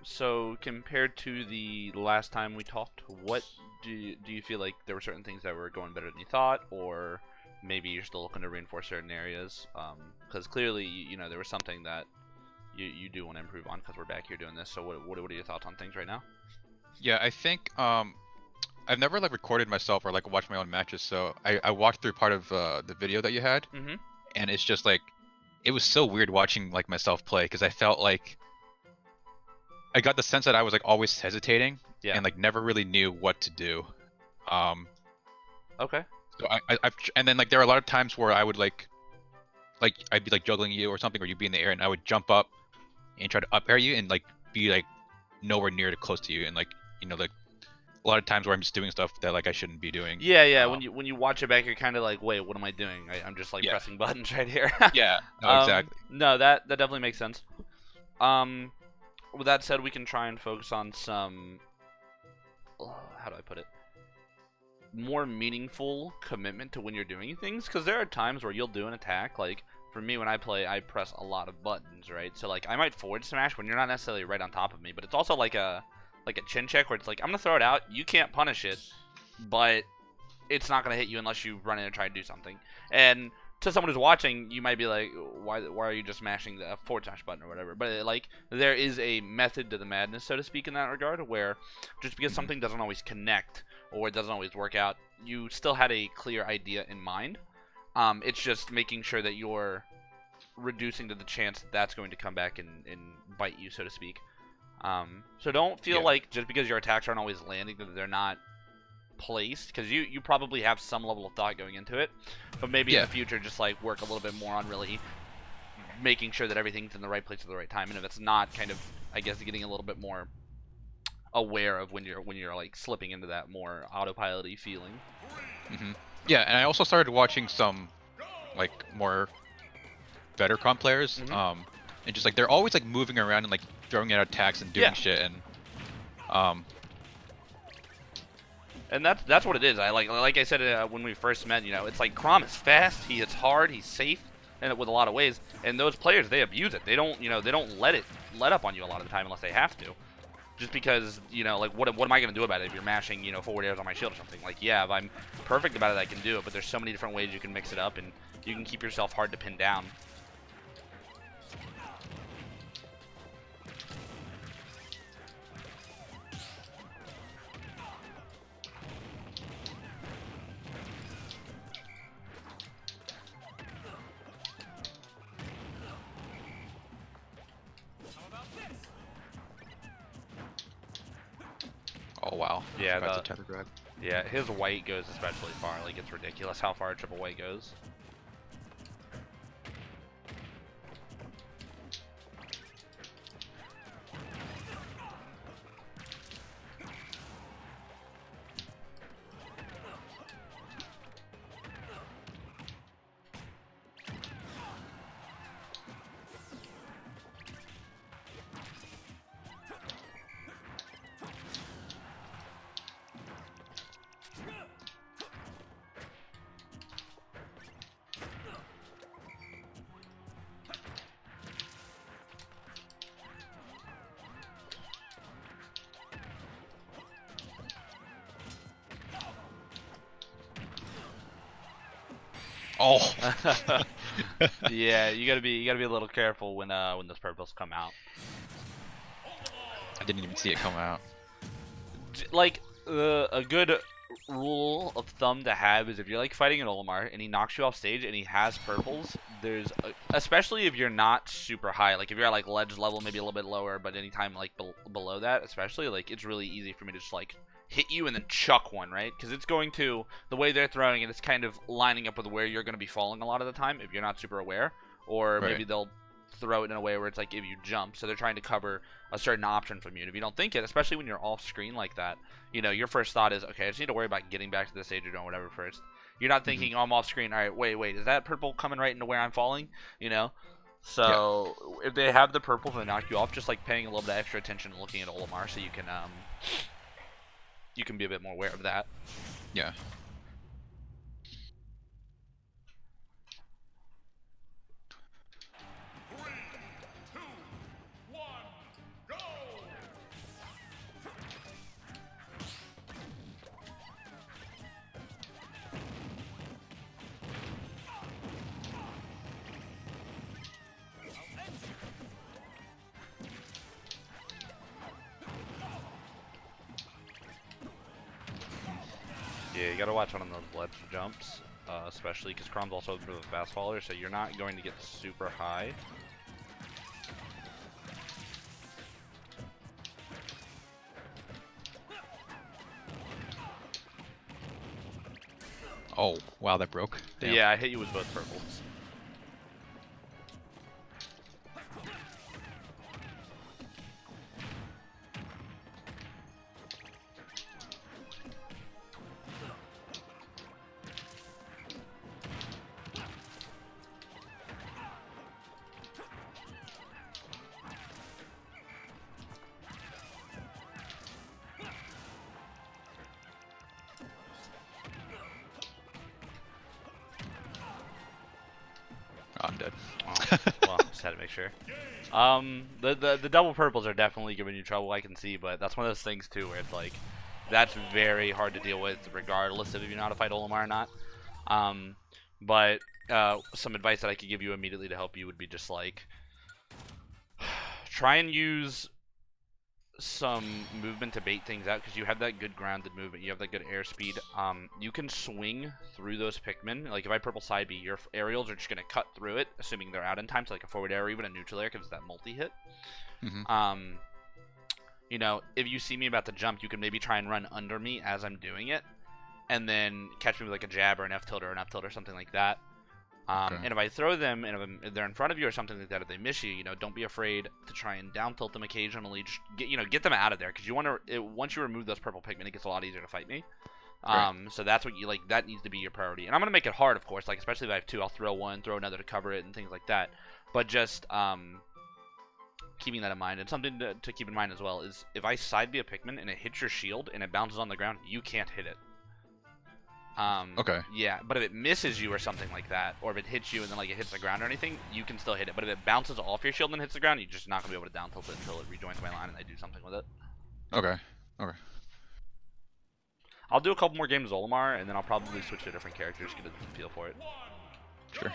So compared to the last time we talked, what do you feel like there were certain things that were going better than you thought, or maybe you're still looking to reinforce certain areas? Because clearly, there was something that you do want to improve on because we're back here doing this. So what are your thoughts on things right now? Yeah, I think I've never like recorded myself or like watched my own matches, so I watched through part of the video that you had, Mm-hmm. and it's just like it was so weird watching like myself play because I felt like I got the sense that I was like always hesitating Yeah. and like never really knew what to do. Um, Okay. so and then like there are a lot of times where I would like I'd be like juggling you or something, or you'd be in the air, and I would jump up and try to up air you and like be like nowhere near to close to you, and like like a lot of times where I'm just doing stuff that like I shouldn't be doing. Yeah, yeah. Um, When you watch it back, you're kind of like, wait, what am I doing? I'm just like yeah, pressing buttons right here. yeah, no, exactly. No, that definitely makes sense. Um, with that said, we can try and focus on some. How do I put it? More meaningful commitment to when you're doing things, because there are times where you'll do an attack. Like for me, when I play, I press a lot of buttons, right? So like I might forward smash when you're not necessarily right on top of me, but it's also like a chin check where it's like I'm gonna throw it out. You can't punish it, but it's not gonna hit you unless you run in and try to do something. And to someone who's watching, you might be like, why are you just mashing the forward smash button or whatever? But like there is a method to the madness, so to speak, in that regard, where just because Mhm. something doesn't always connect or it doesn't always work out, you still had a clear idea in mind. It's just making sure that you're reducing to the chance that that's going to come back and bite you, so to speak. So don't feel Yeah, like just because your attacks aren't always landing that they're not placed, because you probably have some level of thought going into it, but maybe in the yeah, future just like work a little bit more on really making sure that everything's in the right place at the right time, and if it's not, kind of, I guess, getting a little bit more aware of when you're like slipping into that more autopilot-y feeling. hmm yeah. And I also started watching some like more better comp players, Hmm. and just like they're always like moving around and like throwing out attacks and doing Yeah, shit, and um, and that's what it is. I like I said when we first met. It's like Crom is fast, he hits hard, he's safe, and with a lot of ways. And those players, they abuse it. They don't they don't let up on you a lot of the time unless they have to. Just because, like, what am I going to do about it if you're mashing, forward airs on my shield or something? Like, yeah, if I'm perfect about it, I can do it, but there's so many different ways you can mix it up, and you can keep yourself hard to pin down. oh wow, Yeah, forgot to tether grab. his white goes especially far. Like, it's ridiculous how far triple white goes. Oh, Yeah, you gotta be a little careful when those purples come out. I didn't even see it come out. Like, a good rule of thumb to have is if you're like fighting an Olimar and he knocks you off stage and he has purples, especially if you're not super high, like if you're at like ledge level, maybe a little bit lower, but anytime like below that, especially, like, it's really easy for me to just like hit you and then chuck one, right? Because it's going to, the way they're throwing it, it's kind of lining up with where you're going to be falling a lot of the time if you're not super aware, or Right. maybe they'll throw it in a way where it's like if you jump, so they're trying to cover a certain option from you. And if you don't think it, especially when you're off screen like that, your first thought is, okay, I just need to worry about getting back to the stage or doing whatever first. You're not hmm thinking, oh, I'm off screen. All right, wait, is that purple coming right into where I'm falling? You know. Yeah. So if they have the purples and they knock you off, just like paying a little bit extra attention and looking at Olimar, so you can be a bit more aware of that. Yeah. Yeah, you gotta watch out on those ledge jumps, especially because Crom's also a bit of a fast faller, so you're not going to get super high. Oh, wow, that broke. Damn. Yeah, I hit you with both purples. Oh, I'm dead. Oh, well, just had to make sure. The double purples are definitely giving you trouble, I can see, but that's one of those things too where it's like that's very hard to deal with regardless of if you know how to fight Olimar or not. But some advice that I could give you immediately to help you would be just like try and use some movement to bait things out because you have that good grounded movement, you have that good airspeed. You can swing through those Pikmin. Like if I purple side B, your aerials are just gonna cut through it, assuming they're out in time. So like a forward air or even a neutral air gives that multi-hit. You know, if you see me about to jump, you can maybe try and run under me as I'm doing it, and then catch me with like a jab or an F tilt or an up tilt or something like that. Okay. And if I throw them, and if they're in front of you or something like that, if they miss you, you know, don't be afraid to try and down tilt them occasionally. Just get them out of there, because you want to. Once you remove those purple Pikmin, it gets a lot easier to fight me. Right. So that's what you like. That needs to be your priority. And I'm gonna make it hard, of course. Like especially if I have two, I'll throw one, throw another to cover it, and things like that. But just keeping that in mind, and something to keep in mind as well is if I side B a Pikmin and it hits your shield and it bounces on the ground, you can't hit it. Okay. Yeah, but if it misses you or something like that, or if it hits you and then like it hits the ground or anything, you can still hit it. But if it bounces off your shield and hits the ground, you're just not gonna be able to down tilt it until it rejoins my line and I do something with it. Okay. Okay. I'll do a couple more games of Olimar, and then I'll probably switch to a different character just to get a feel for it. Sure.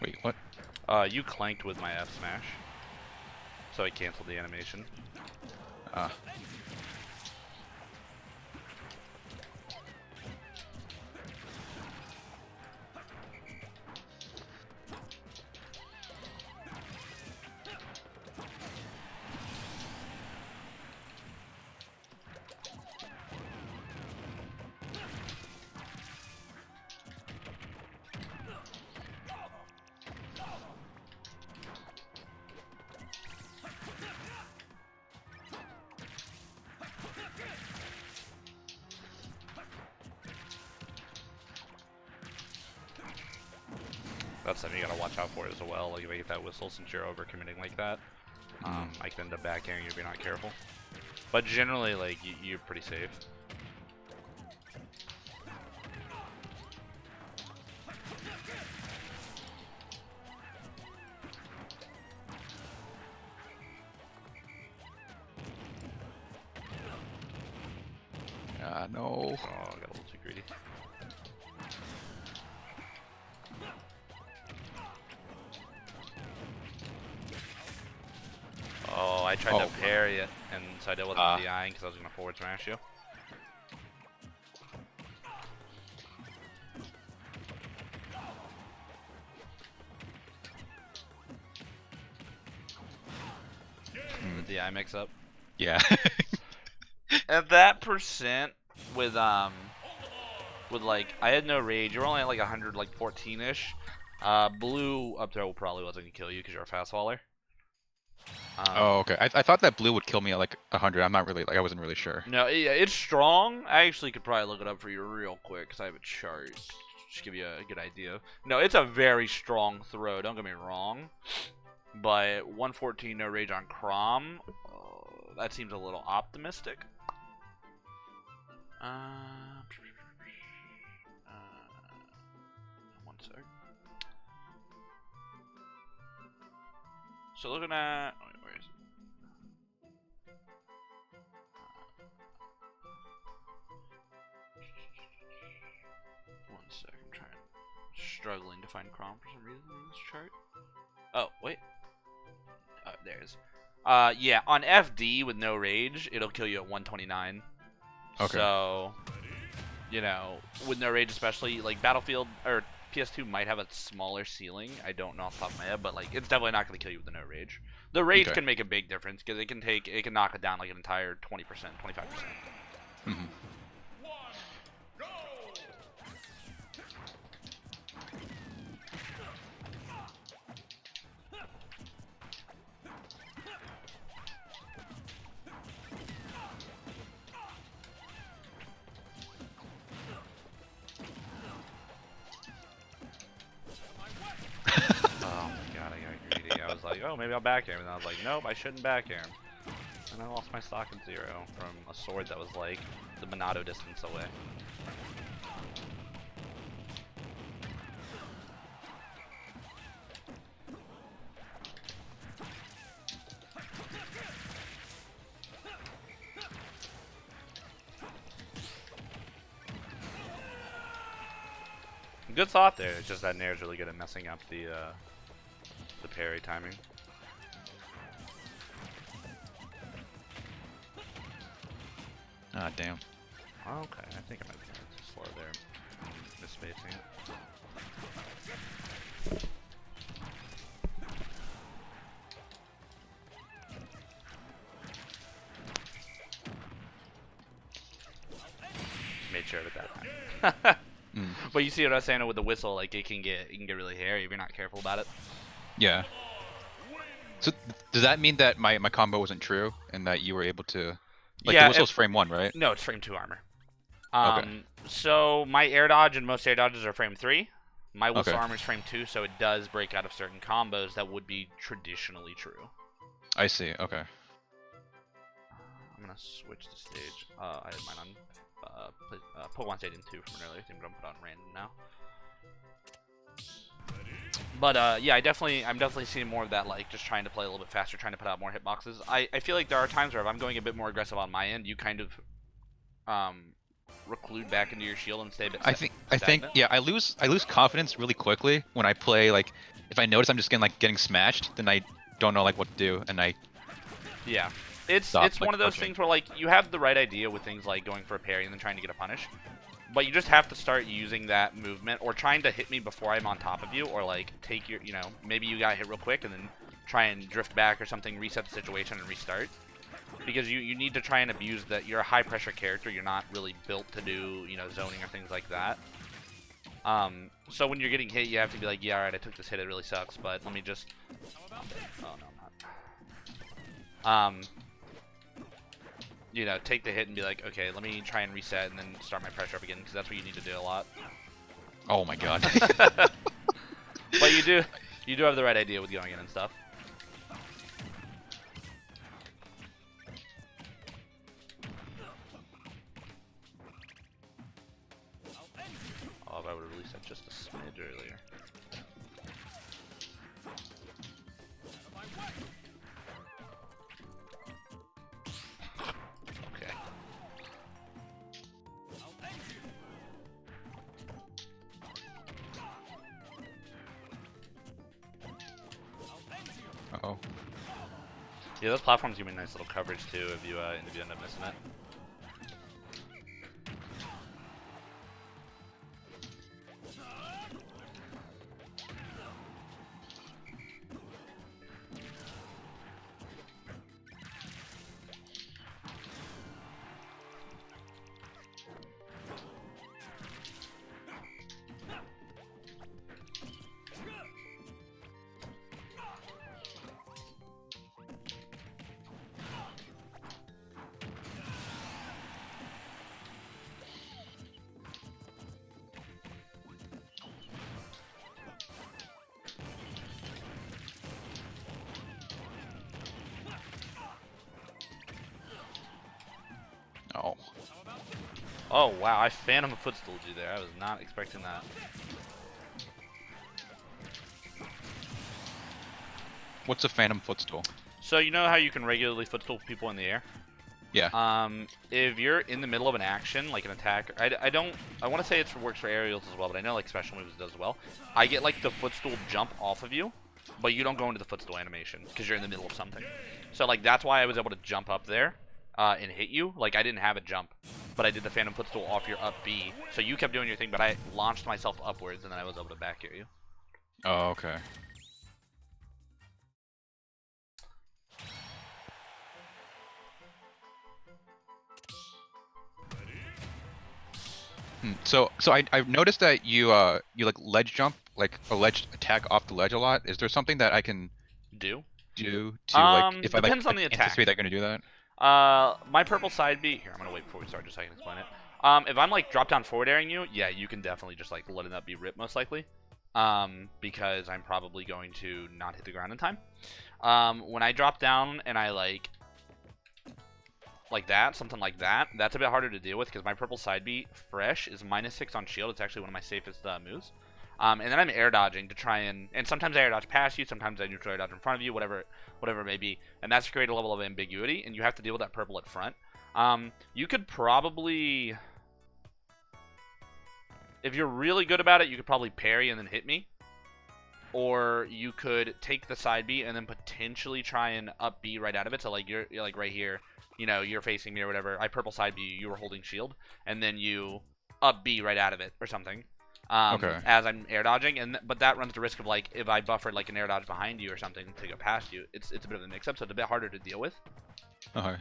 Wait, what? You clanked with my F smash, so I canceled the animation. Ah. That's something you gotta watch out for as well. Like if I get that whistle, since you're overcommitting like that, I can end up back airing you if you're not careful. But generally, like you're pretty safe. No. Oh, I got a little too greedy. Oh, I tried to parry it, and so I did wasn't DIing because I was gonna forward smash you. The DI mix up. Yeah. At that percent with like I had no rage. You were only at like 100, like 14-ish. Blue up there probably wasn't gonna kill you because you're a fast faller. Oh, okay. I thought that blue would kill me at like 100. I'm not really like I wasn't really sure. No, yeah, it's strong. I actually could probably look it up for you real quick because I have a chart. Just give you a good idea. No, it's a very strong throw. Don't get me wrong. But 114 no rage on Crom. That seems a little optimistic. One sec. So looking at. Wait, where is it? One sec. Struggling to find Crom for some reason in this chart. Oh, wait. Oh, there it is. Yeah, on FD with no rage, it'll kill you at 129. Okay. So, you know, with no rage especially, like Battlefield or PS2 might have a smaller ceiling. I don't know off the top of my head, but like it's definitely not going to kill you with the no rage. The rage Okay. can make a big difference because it can knock it down like an entire 20%, 25%. Mm-hmm. Oh my god, I got greedy. I was like, oh, maybe I'll back air, and then I was like, nope, I shouldn't back air. And I lost my stock at 0 from a sword that was like the Monado distance away. Good thought there. It's just that Nair's really good at messing up the parry timing. Ah, damn. Okay, I think I might be too slow there. Misspacing it. Made sure of it that time. But you see what I was saying with the whistle, like it can get really hairy if you're not careful about it. Yeah. So does that mean that my combo wasn't true and that you were able to like yeah, the whistle's frame 1, right? No, it's frame 2 armor. Okay. So my air dodge and most air dodges are frame 3. My whistle Okay. armor is frame 2, so it does break out of certain combos that would be traditionally true. I see. Okay. I'm gonna switch the stage. I had mine on Pokemon Stadium 2 from an earlier thing, but I'm put on random now. But yeah, I'm definitely seeing more of that, like just trying to play a little bit faster, trying to put out more hitboxes. I feel like there are times where if I'm going a bit more aggressive on my end, you kind of reclude back into your shield and stay a bit I think yeah, I lose confidence really quickly when I play like if I notice I'm just getting smashed, then I don't know like what to do and I yeah. It's stop, one like, of those pushing. things where like you have the right idea with things like going for a parry and then trying to get a punish. But you just have to start using that movement or trying to hit me before I'm on top of you or like take your, you know, maybe you got hit real quick and then try and drift back or something, reset the situation and restart. Because you need to try and abuse that. You're a high pressure character. You're not really built to do, you know, zoning or things like that. So when you're getting hit, you have to be like, yeah, alright, I took this hit. It really sucks, but let me just... Oh, no, I'm not. You know, take the hit and be like, okay, let me try and reset and then start my pressure up again, because that's what you need to do a lot. Oh my god. But you do have the right idea with going in and stuff. Oh, if I would have released that just a smidge earlier. Okay. Uh-oh. Yeah, those platforms give me nice little coverage too if you end up missing it. Oh wow, I phantom footstooled you there. I was not expecting that. What's a phantom footstool? So you know how you can regularly footstool people in the air? Yeah. If you're in the middle of an action, like an attack, I want to say it works for aerials as well, but I know like special moves does as well. I get like the footstool jump off of you, but you don't go into the footstool animation because you're in the middle of something. So like that's why I was able to jump up there and hit you. Like I didn't have a jump, but I did the phantom footstool off your up B. So you kept doing your thing, but I launched myself upwards and then I was able to back air you. Oh, okay. So I've noticed that you like ledge jump, like a ledge attack off the ledge a lot. Is there something that I can Do? do to like if I like Depends on the attack. anticipate that you're gonna do that? My purple side beat. Here, I'm gonna wait before we start just so I can explain it. If I'm like drop down forward airing you, yeah, you can definitely just like letting that be ripped most likely. Because I'm probably going to not hit the ground in time. When I drop down and I like that, something like that, that's a bit harder to deal with because my purple side beat fresh is -6 on shield. It's actually one of my safest moves. And then I'm air dodging to try and sometimes I air dodge past you, sometimes I neutral air dodge in front of you, whatever it may be. And that's to create a level of ambiguity, and you have to deal with that purple at front. You could probably, if you're really good about it, you could probably parry and then hit me. Or you could take the side B and then potentially try and up B right out of it. So like you're like right here, you know, you're facing me or whatever. I purple side B, you were holding shield, and then you up B right out of it or something. Okay. As I'm air dodging, but that runs the risk of like if I buffered like an air dodge behind you or something to go past you, it's a bit of a mix-up, so it's a bit harder to deal with. Okay.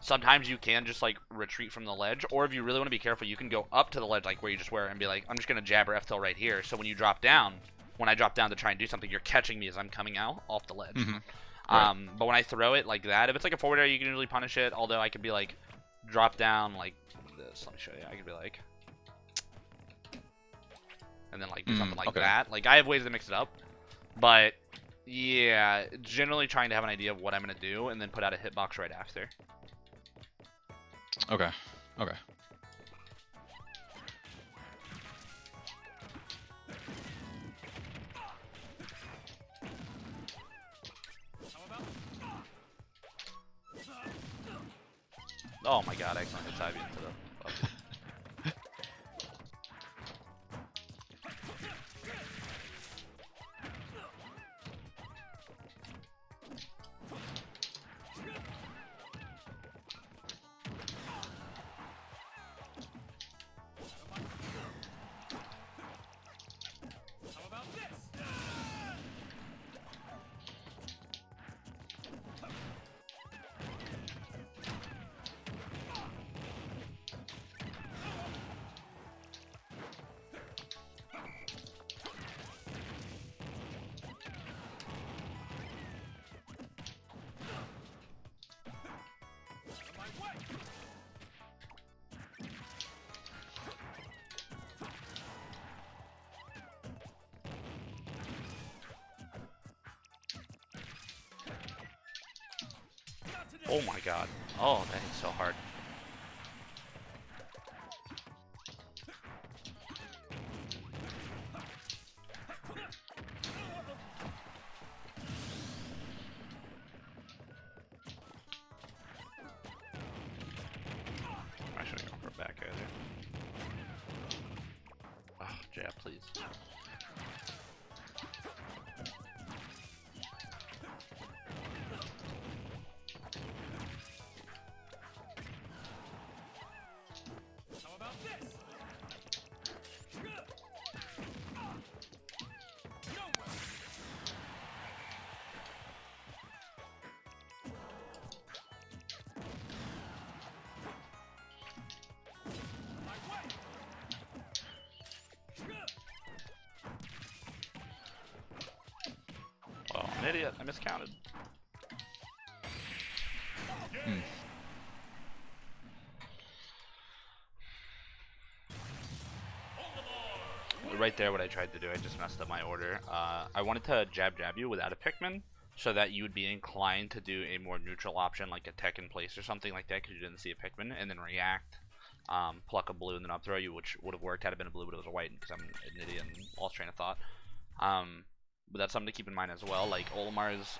Sometimes you can just like retreat from the ledge, or if you really want to be careful, you can go up to the ledge like where you just were and be like, I'm just gonna jab or F-tail right here. So when you drop down, when I drop down to try and do something, you're catching me as I'm coming out off the ledge. Right. But when I throw it like that, if it's like a forward air, you can usually punish it. Although I could be like, drop down like this. Let me show you. I could be like, and then like do something like that. Like I have ways to mix it up, but yeah, generally trying to have an idea of what I'm gonna do and then put out a hitbox right after. Okay. Okay. Oh my god, excellent hit side into the Oh my god. Oh, that hit so hard. I should have gone for a back air there. Oh, jab, please. Oh, I'm an idiot. I miscounted. Right there, what I tried to do, I just messed up my order. I wanted to jab you without a Pikmin, so that you would be inclined to do a more neutral option like a tech in place or something like that because you didn't see a Pikmin, and then react, pluck a blue and then up throw you, which would have worked had it been a blue, but it was a white because I'm an idiot and lost train of thought. But that's something to keep in mind as well. Like Olimar's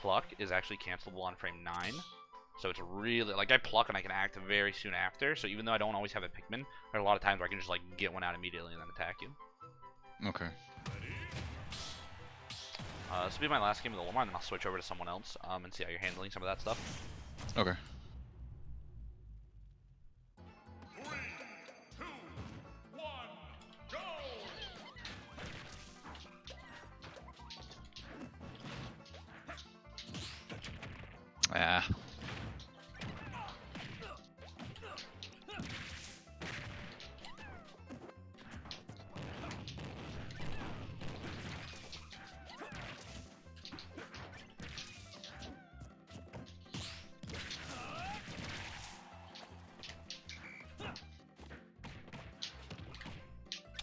pluck is actually cancelable on frame 9. So it's really, like, I pluck and I can act very soon after. So even though I don't always have a Pikmin, there are a lot of times where I can just, like, get one out immediately and then attack you. Okay. This will be my last game with Olimar, and then I'll switch over to someone else and see how you're handling some of that stuff. Okay. 3, 2, 1, go! Ah.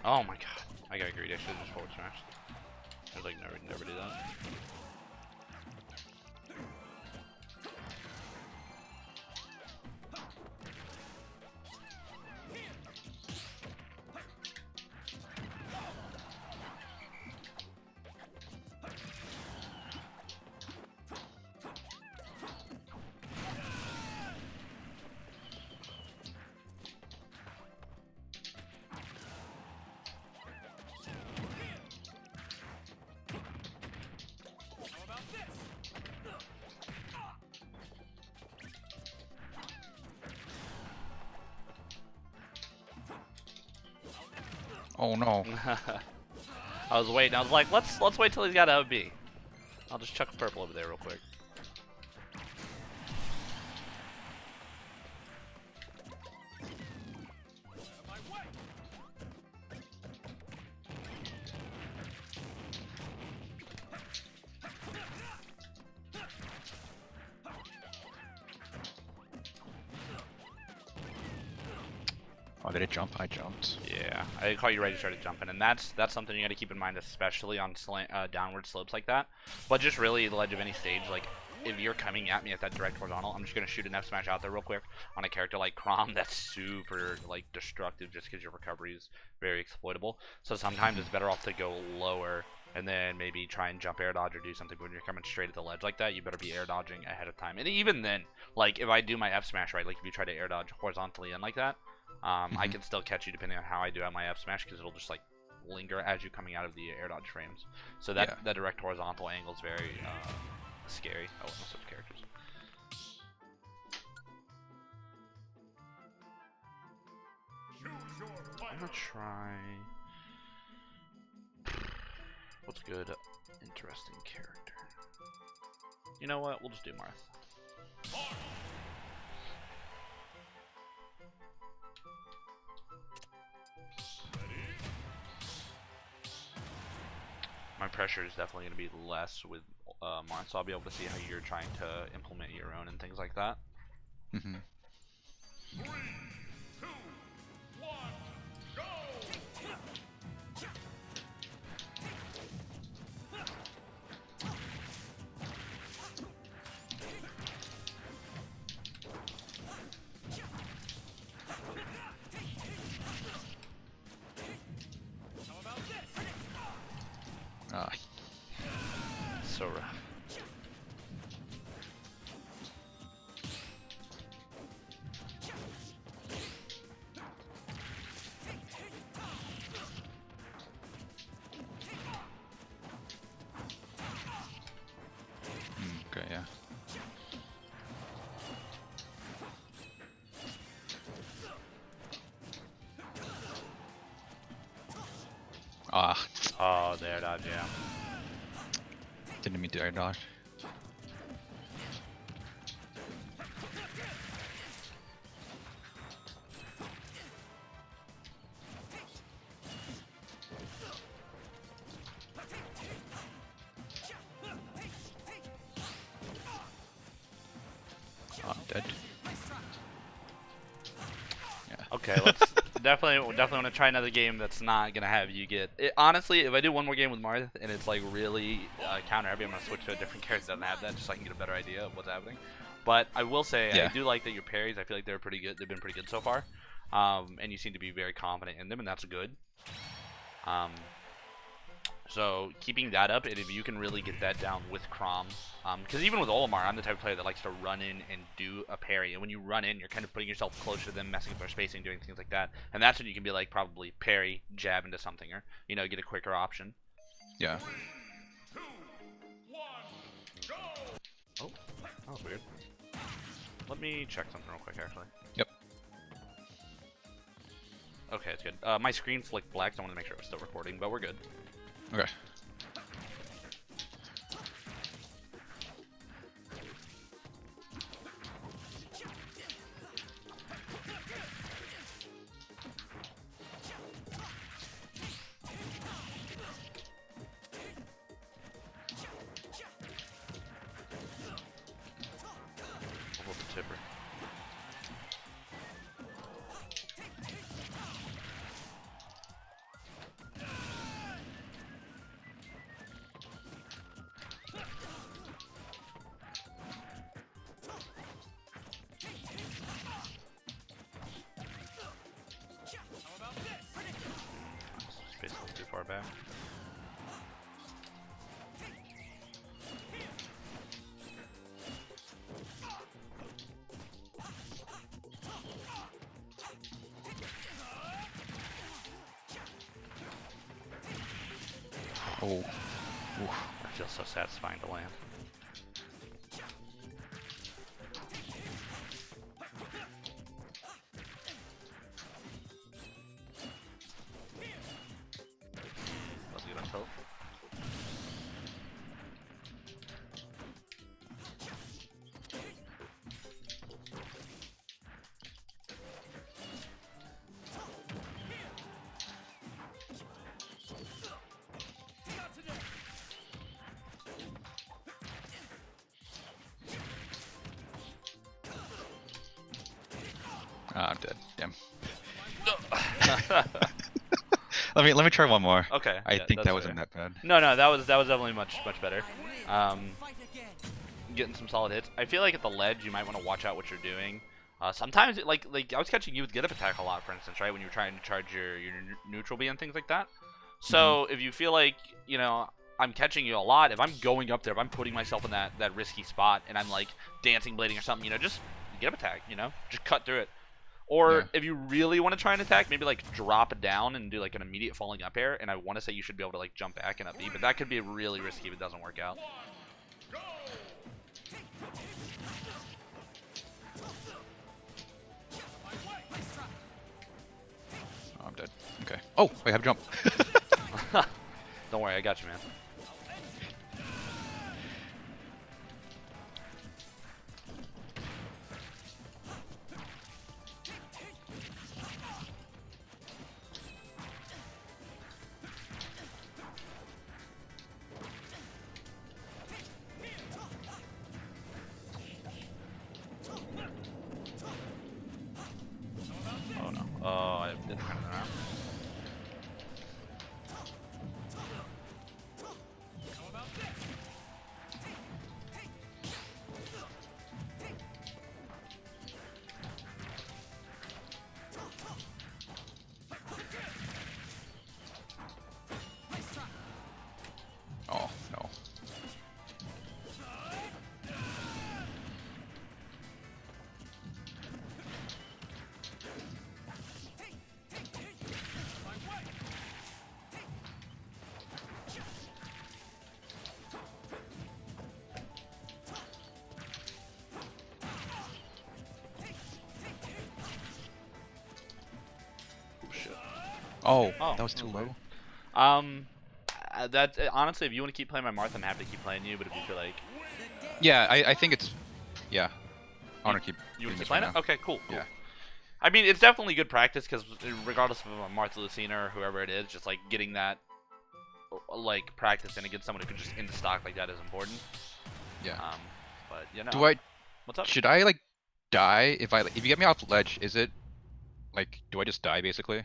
Oh my god. I got greedy. I should have just forward smashed. I was like, never do that. Oh no. I was waiting. I was like, let's wait till he's got a B. I'll just chuck purple over there real quick. Oh, did it jump? I jumped. Yeah, I call you ready to start jumping, and that's something you got to keep in mind, especially on downward slopes like that. But just really the ledge of any stage, like if you're coming at me at that direct horizontal, I'm just gonna shoot an F smash out there real quick on a character like Chrom that's super like destructive just because your recovery is very exploitable. So sometimes it's better off to go lower and then maybe try and jump air dodge or do something. When you're coming straight at the ledge like that, you better be air dodging ahead of time. And even then, like if I do my F smash right, like if you try to air dodge horizontally in like that, I can still catch you depending on how I do at my F smash because it'll just like linger as you coming out of the air dodge frames. So that that direct horizontal angle is very scary. Oh, no such characters. I'm gonna try. What's good? Interesting character. You know what? We'll just do Marth. My pressure is definitely going to be less with Marth, so I'll be able to see how you're trying to implement your own and things like that. Mm-hmm. 3, 2, 1, go! Ah. So rough. Okay, yeah. Ah. Oh, there, dodge, yeah. Didn't mean to air dodge. Oh, I'm dead. Yeah. Okay, let's definitely want to try another game that's not gonna have you get. Honestly, if I do one more game with Marth and it's like really counter heavy, I'm gonna switch to a different character that doesn't have that, just so I can get a better idea of what's happening. But I will say, Yeah. I do like that your parries. I feel like they're pretty good. They've been pretty good so far, and you seem to be very confident in them, and that's good. So keeping that up, and if you can really get that down with Chrom, because even with Olimar, I'm the type of player that likes to run in and do a parry. And when you run in, you're kind of putting yourself closer to them, messing with their spacing, doing things like that. And that's when you can be like probably parry, jab into something, or get a quicker option. Yeah. 3, 2, 1, go! Oh, that was weird. Let me check something real quick, actually. Yep. Okay, it's good. My screen flicked black, so I wanted to make sure it was still recording, but we're good. Okay. What's the tipper? Space a little too far back. Oh. Oof. That feels so satisfying to land. Let's get us hope. Ah, I'm dead. Damn. Let me try one more. Okay. I yeah, think that's that wasn't fair. that bad. No, that was definitely much better. Getting some solid hits. I feel like at the ledge you might want to watch out what you're doing. Sometimes like I was catching you with get up attack a lot, for instance, right? When you're trying to charge your neutral B and things like that. So if you feel like I'm catching you a lot, if I'm going up there, if I'm putting myself in that risky spot and I'm like dancing blading or something, just get up attack, just cut through it. Or Yeah. if you really want to try and attack, maybe like drop it down and do like an immediate falling up air. And I want to say you should be able to like jump back and up B, but that could be really risky if it doesn't work out. Go! Oh, I'm dead. Okay. Oh, I have jump. Don't worry, I got you, man. Oh no. Oh, I didn't turn it around. Oh no. Oh, shit. Oh, Oh, that was too okay. low. That honestly, if you want to keep playing my Marth, I'm happy to keep playing you. But if you feel like Yeah, I think it's. Yeah. I want to keep. you doing want to this keep right playing it, now. okay, cool. Yeah. I mean, it's definitely good practice because regardless of Martha Lucina or whoever it is, just like getting that like practice in against someone who can just into stock like that is important. Yeah. But Do I? What's up? Should I like die if you get me off the ledge? Is it Like, do I just die basically?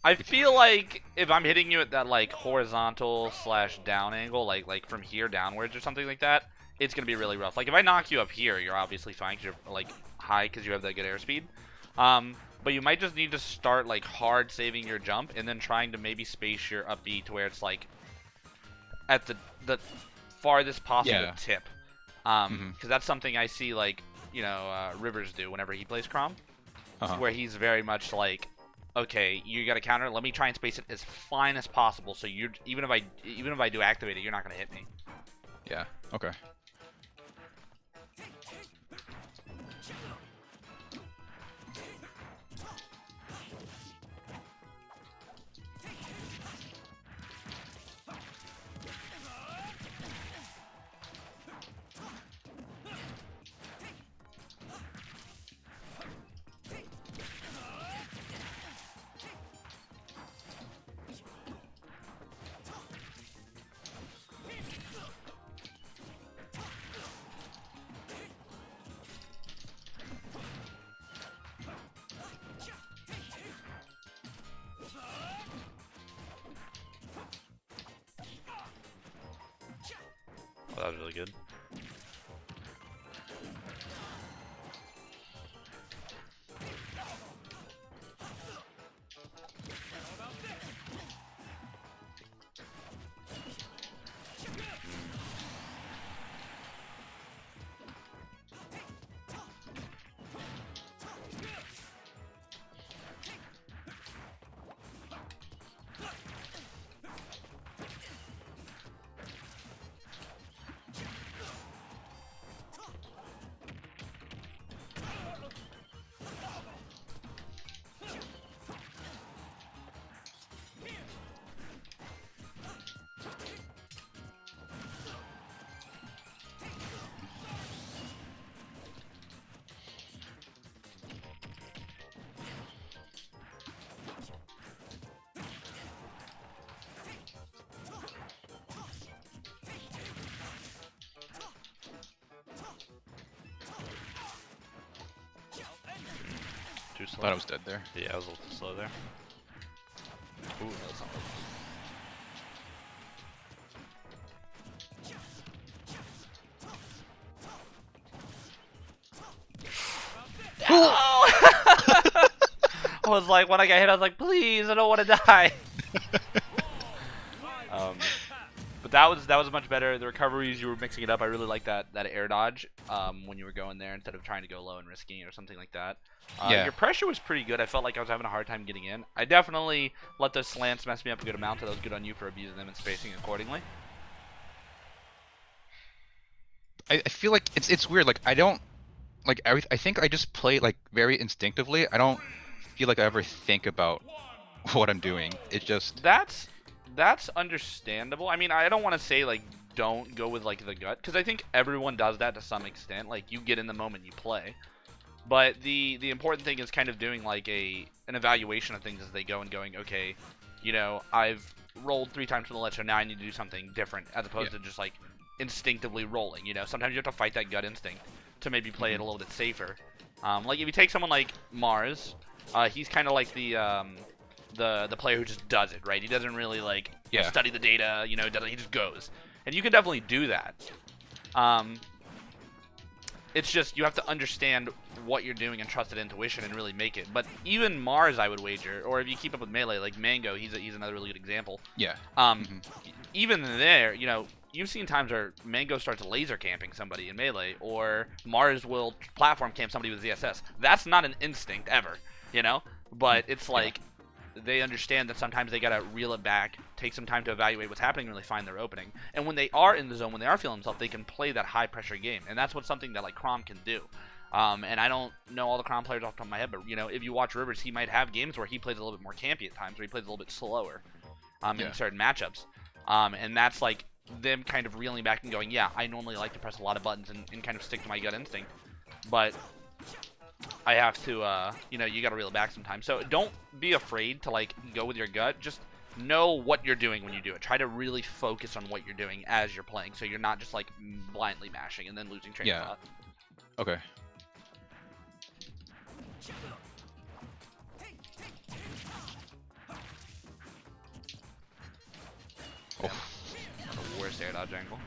I feel like if I'm hitting you at that like horizontal / down angle, like from here downwards or something like that, it's gonna be really rough. Like if I knock you up here, you're obviously fine because you're like high because you have that good airspeed. But you might just need to start like hard saving your jump and then trying to maybe space your up B to where it's like at the farthest possible Yeah. tip. Mhm. Because that's something I see like Rivers do whenever he plays Crom, Uh-huh. where he's very much like, okay, you got to counter. Let me try and space it as fine as possible. So you even if I do activate it, you're not gonna hit me. Yeah. Okay. Oh, that was really good. Too slow. Thought I was dead there. Yeah, I was a little too slow there. Ooh, that's not No! I was like, when I got hit, I was like, please, I don't want to die. But that was much better. The recoveries, you were mixing it up. I really like that air dodge when you were going there instead of trying to go low and risking it or something like that. Yeah. Your pressure was pretty good. I felt like I was having a hard time getting in. I definitely let those slants mess me up a good amount, so that was good on you for abusing them and spacing accordingly. I feel like it's weird. Like I don't like I think I just play like very instinctively. I don't feel like I ever think about what I'm doing. It just That's understandable. I mean, I don't want to say like don't go with like the gut, because I think everyone does that to some extent. Like you get in the moment you play. But the important thing is kind of doing like an evaluation of things as they go and going, okay, I've rolled 3 times from the ledge, so now I need to do something different, as opposed to just like instinctively rolling. Sometimes you have to fight that gut instinct to maybe play it a little bit safer. Like if you take someone like Mars, he's kind of like the player who just does it, right? He doesn't really like study the data, he just goes, and you can definitely do that. It's just you have to understand what you're doing and trust that intuition and really make it. But even Mars, I would wager, or if you keep up with Melee, like Mango, he's another really good example. Yeah. Even there, you've seen times where Mango starts laser camping somebody in Melee, or Mars will platform camp somebody with ZSS. That's not an instinct ever, But it's like they understand that sometimes they gotta reel it back, take some time to evaluate what's happening, and really find their opening. And when they are in the zone, when they are feeling themselves, they can play that high pressure game, and that's something that like Crom can do. And I don't know all the Crom players off the top of my head, but if you watch Rivers, he might have games where he plays a little bit more campy at times, where he plays a little bit slower in certain matchups. And that's like them kind of reeling back and going, yeah, I normally like to press a lot of buttons and kind of stick to my gut instinct, but I have to, you got to reel it back sometimes. So don't be afraid to like go with your gut. Just know what you're doing when you do it. Try to really focus on what you're doing as you're playing, so you're not just like blindly mashing and then losing train of thought. Okay. Damn. The worst air dodge angle.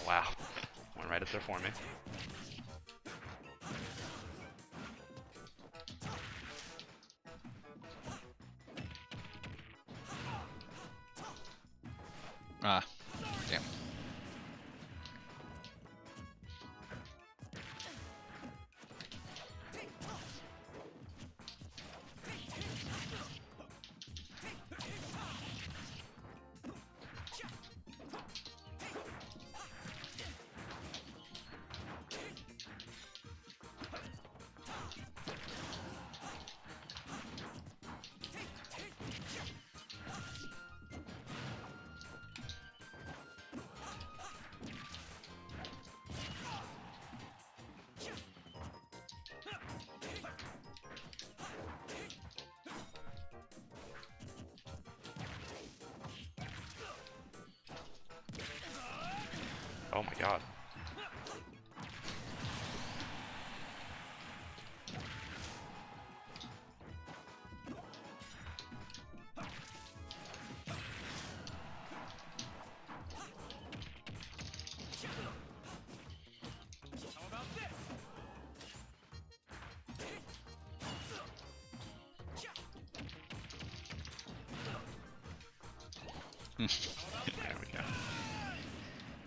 Wow. Went right up there for me. Ah, damn. Oh my god. There we go.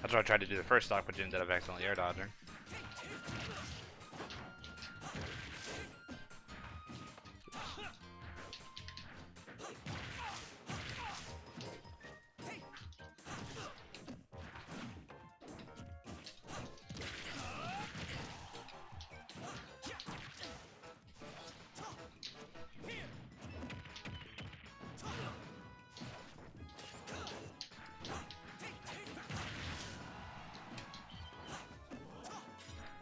That's what I tried to do the first stock, but you ended up accidentally air dodging.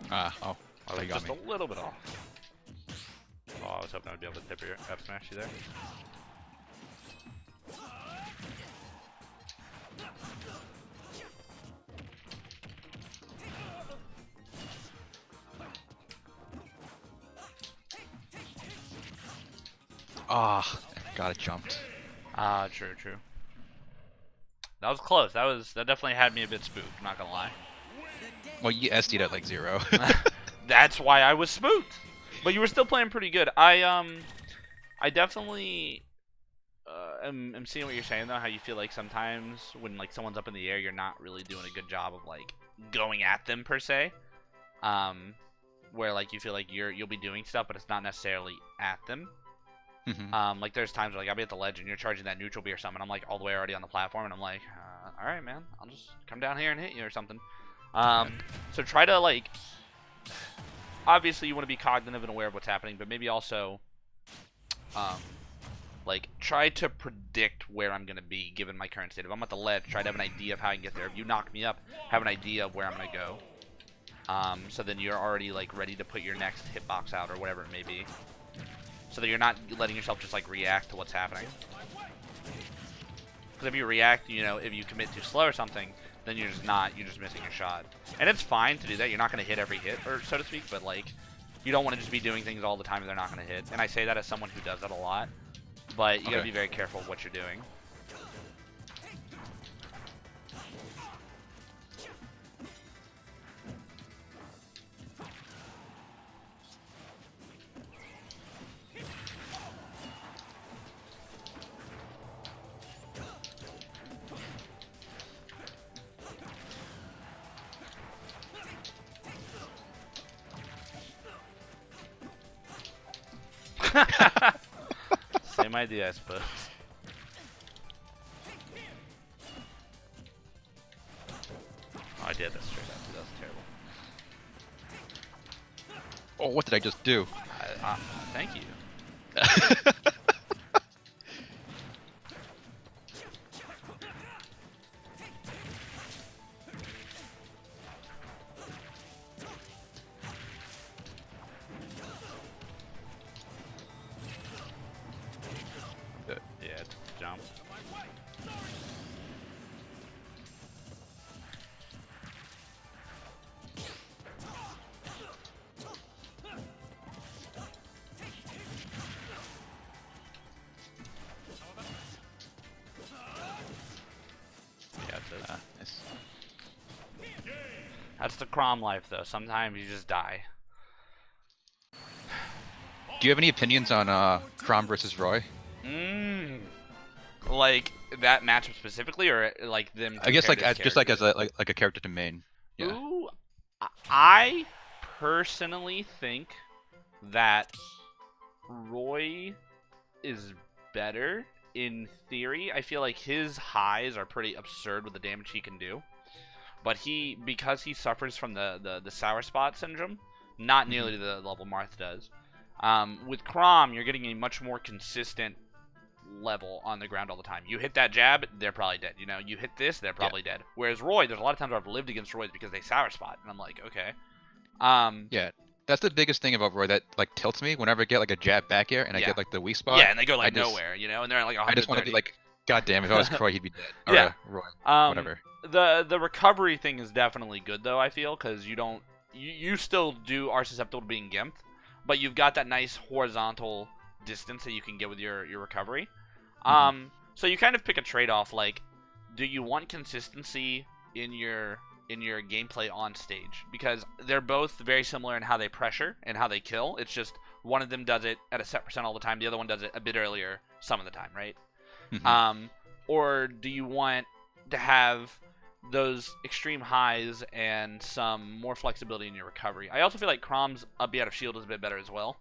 Ah, oh, I so was you got just me. a little bit off. Oh, I was hoping I would be able to tip your F smash you there. Ah, got it jumped. Ah, true, true. That was close. That definitely had me a bit spooked, I'm not gonna lie. Well, you SD'd at like 0. That's why I was spooked. But you were still playing pretty good. I definitely am seeing what you're saying though. How you feel like sometimes when like someone's up in the air, you're not really doing a good job of like going at them per se. Where like you feel like you'll be doing stuff, but it's not necessarily at them. Like there's times where like I'll be at the ledge and you're charging that neutral B or something. I'm like all the way already on the platform, and I'm like, all right, man, I'll just come down here and hit you or something. So try to like. Obviously, you want to be cognitive and aware of what's happening, but maybe also, like, try to predict where I'm going to be given my current state. If I'm at the ledge, try to have an idea of how I can get there. If you knock me up, have an idea of where I'm going to go. So then you're already, like, ready to put your next hitbox out or whatever it may be. So that you're not letting yourself just, like, react to what's happening. Because if you react, you know, if you commit too slow or something, then you're just missing your shot. And it's fine to do that. You're not going to hit every hit, or so to speak, but like, you don't want to just be doing things all the time and they're not going to hit. And I say that as someone who does that a lot, but you got to be very careful of what you're doing. Same idea, I suppose. Oh, I did that straight up. That was terrible. Oh, what did I just do? Thank you. the Crom life, though. Sometimes you just die. Do you have any opinions on Chrom versus Roy? Like that matchup specifically, or like them? I guess like compared as just like as characters? a character to main. Yeah. Ooh, I personally think that Roy is better in theory. I feel like his highs are pretty absurd with the damage he can do. But because he suffers from the sour spot syndrome, not nearly to the level Marth does. With Chrom, you're getting a much more consistent level on the ground all the time. You hit that jab, they're probably dead. You know, you hit this, they're probably dead. Whereas Roy, there's a lot of times where I've lived against Roy because they sour spot, and I'm like, okay. Yeah. That's the biggest thing about Roy that like tilts me whenever I get like a jab back air and I Yeah. get like the weak spot. Yeah, and they go like I just- nowhere, you know, and they're at like I just want to 130. be like, God damn, if I was Croy, he'd be dead. Or, Yeah. Roy, whatever. The recovery thing is definitely good though. I feel because you still are susceptible to being gimped, but you've got that nice horizontal distance that you can get with your recovery. So you kind of pick a trade-off. Like, do you want consistency in your gameplay on stage? Because they're both very similar in how they pressure and how they kill. It's just one of them does it at a set percent all the time. The other one does it a bit earlier some of the time, right? Or do you want to have those extreme highs and some more flexibility in your recovery? I also feel like Chrom's up B out of shield is a bit better as well.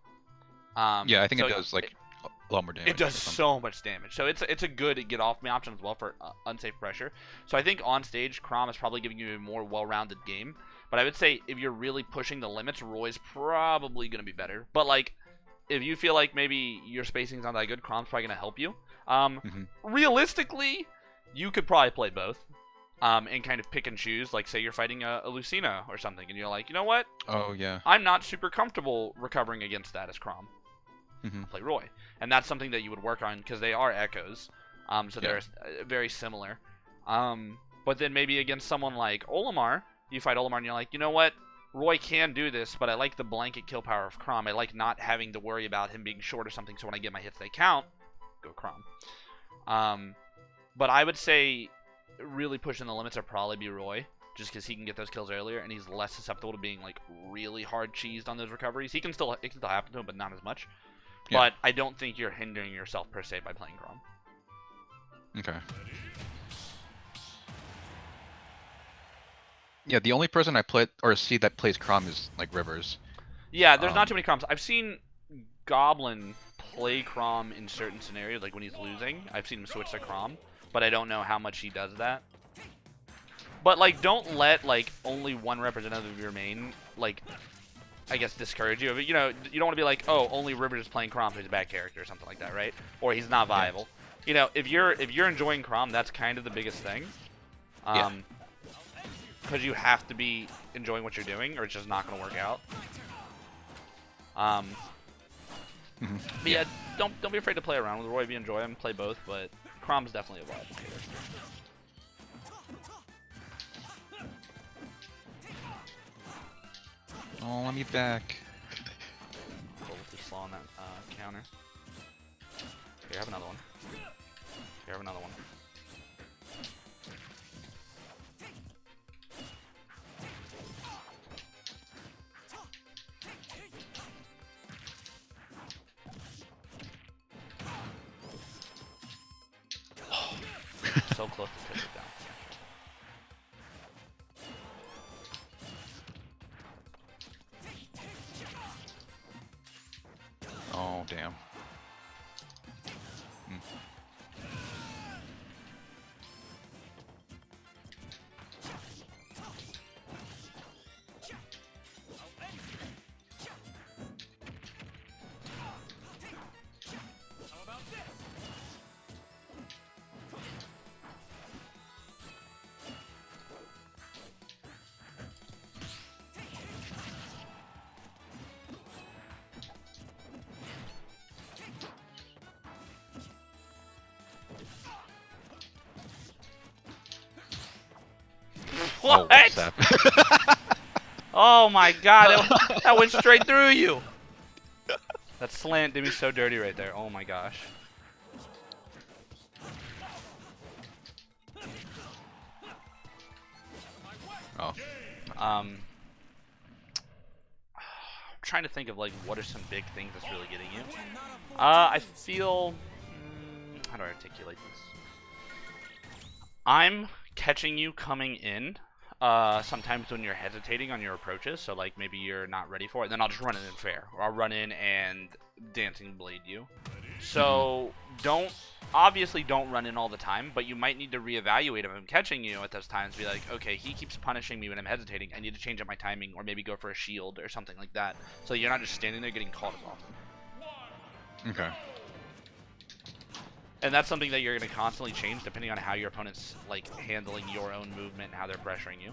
Yeah, I think it does like a lot more damage. It does so much damage. So it's a good get off me option as well for unsafe pressure. So I think on stage, Chrom is probably giving you a more well-rounded game. But I would say if you're really pushing the limits, Roy's probably going to be better. But like, if you feel like maybe your spacing's not that good, Chrom's probably going to help you. Realistically, you could probably play both. And kind of pick and choose. Like, say you're fighting a Lucina or something, and you're like, you know what? Oh, yeah. I'm not super comfortable recovering against that as Chrom. I'll play Roy. And that's something that you would work on because they are echoes. So they're very similar. But then maybe against someone like Olimar, you fight Olimar and you're like, you know what? Roy can do this, but I like the blanket kill power of Chrom. I like not having to worry about him being short or something, so when I get my hits they count, go Chrom. But I would say really pushing the limits would probably be Roy, just because he can get those kills earlier, and he's less susceptible to being like really hard cheesed on those recoveries. It can still happen to him, but not as much. Yeah. But I don't think you're hindering yourself per se by playing Chrom. Okay. Yeah, the only person I play or see that plays Chrom is like Rivers. Yeah, there's not too many Chroms. I've seen Goblin play Chrom in certain scenarios, like when he's losing. I've seen him switch to Chrom, but I don't know how much he does that. But like, don't let like only one representative of your main like, I guess, discourage you. You know, you don't want to be like, oh, only Rivers is playing Chrom, so he's a bad character or something like that, right? Or he's not viable. You know, if you're enjoying Chrom, that's kind of the biggest thing. Because you have to be enjoying what you're doing, or it's just not going to work out. But yeah, don't be afraid to play around with Roy if you enjoy him. Play both, but Chrom's definitely a viable character. Oh, let me back. Roll too slow on that counter. Here, have another one. Here, have another one. So close to take it down. Oh, damn. What? Oh, what's that? Oh my god, that went straight through you! That slant did me so dirty right there. Oh my gosh. Oh, I'm trying to think of like what are some big things that's really getting you. I feel. How do I articulate this? I'm catching you coming in. Sometimes when you're hesitating on your approaches, so like maybe you're not ready for it, then I'll just run in fair, or I'll run in and dancing blade you. So obviously don't run in all the time, but you might need to reevaluate if I'm catching you at those times. Be like, okay, he keeps punishing me when I'm hesitating. I need to change up my timing, or maybe go for a shield or something like that, so you're not just standing there getting caught as often. Okay. And that's something that you're going to constantly change depending on how your opponent's like handling your own movement and how they're pressuring you.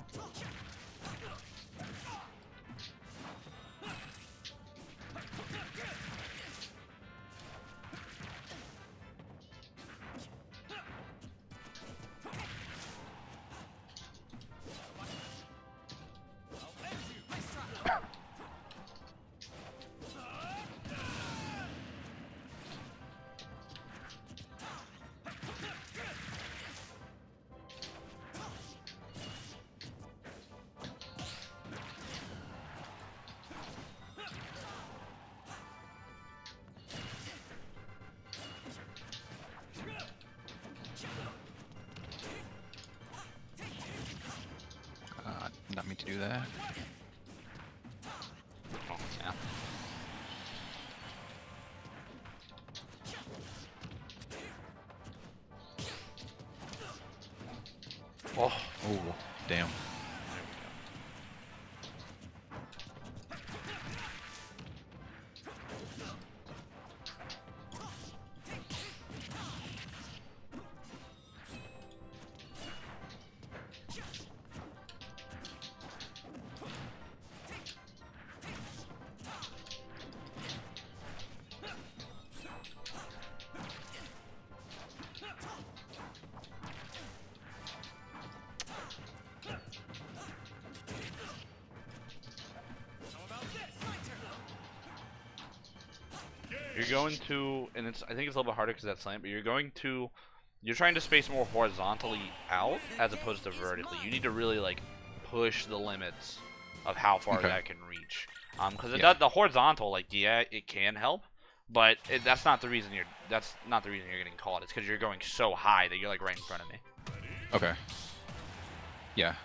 Not mean to do that. Oh, yeah. Oh, Oh, damn. You're going to, and I think it's a little bit harder because that's slant, but you're trying to space more horizontally out as opposed to vertically. You need to really like push the limits of how far Okay. that can reach. Because Yeah. the horizontal, like, yeah, it can help, but that's not the reason you're getting caught. It's because you're going so high that you're like right in front of me. Okay. Yeah.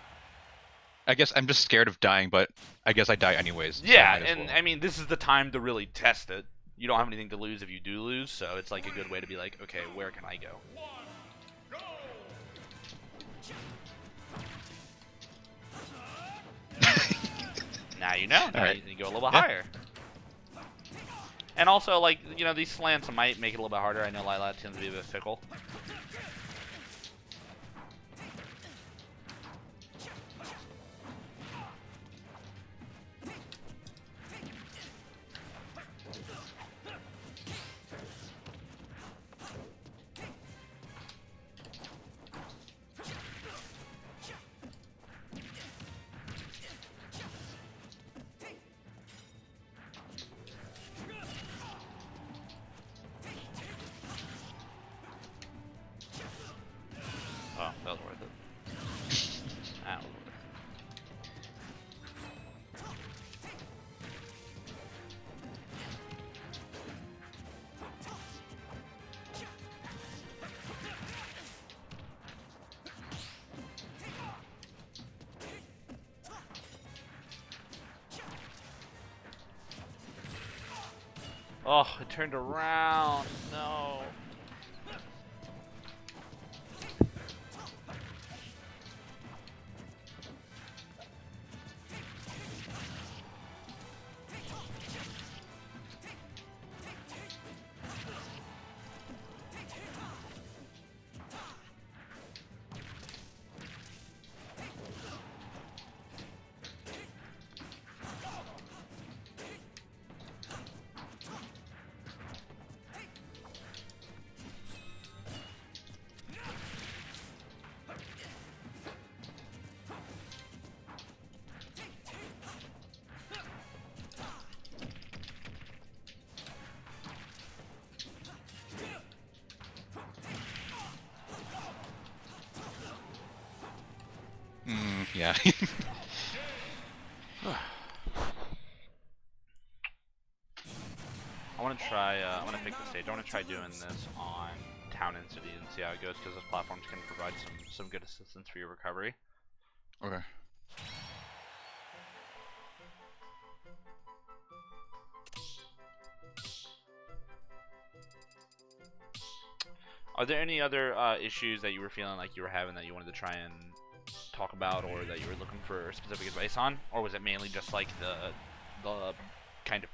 I guess I'm just scared of dying, but I guess I die anyways. So Yeah, I might as and well. I mean, this is the time to really test it. You don't have anything to lose if you do lose, so it's like a good way to be like, okay, where can I go? Now you know. Now Alright. you go a little bit Yeah. higher. And also, like, you know, these slants might make it a little bit harder. I know Lilat tends to be a bit fickle. Oh, that was worth it. That was worth it. Oh, it turned around. No. Yeah. try. I'm gonna pick the stage. I want to try doing this on town and city and see how it goes, because those platforms can provide some good assistance for your recovery. Okay. Are there any other issues that you were feeling like you were having that you wanted to try and talk about, or that you were looking for specific advice on, or was it mainly just like the kind of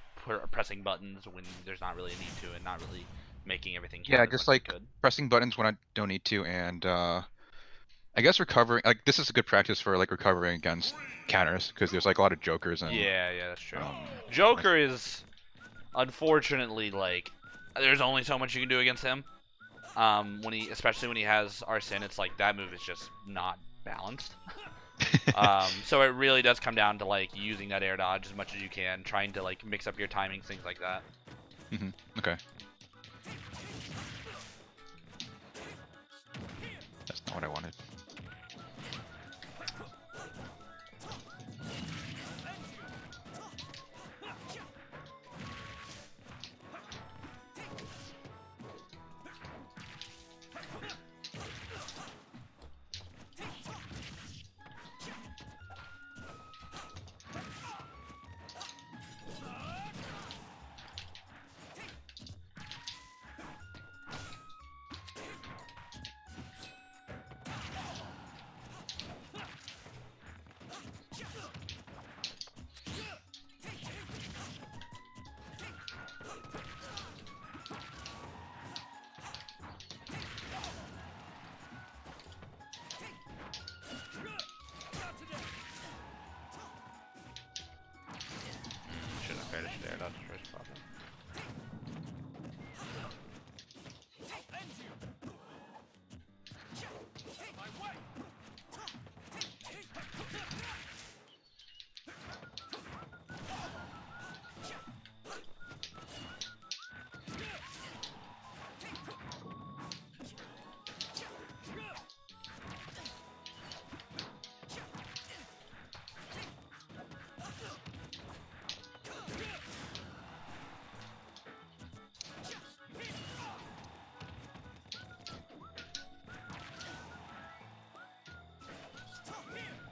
pressing buttons when there's not really a need to, and not really making everything count Yeah, as just much as like it could? pressing buttons when I don't need to, and I guess recovering. Like this is a good practice for like recovering against counters because there's like a lot of jokers and Yeah, that's true. um. Joker is unfortunately like there's only so much you can do against him. Especially when he has Arsene, it's like that move is just not balanced. So it really does come down to like using that air dodge as much as you can, trying to like mix up your timings, things like that. Okay. That's not what I wanted. Should have finished air dodge first, probably.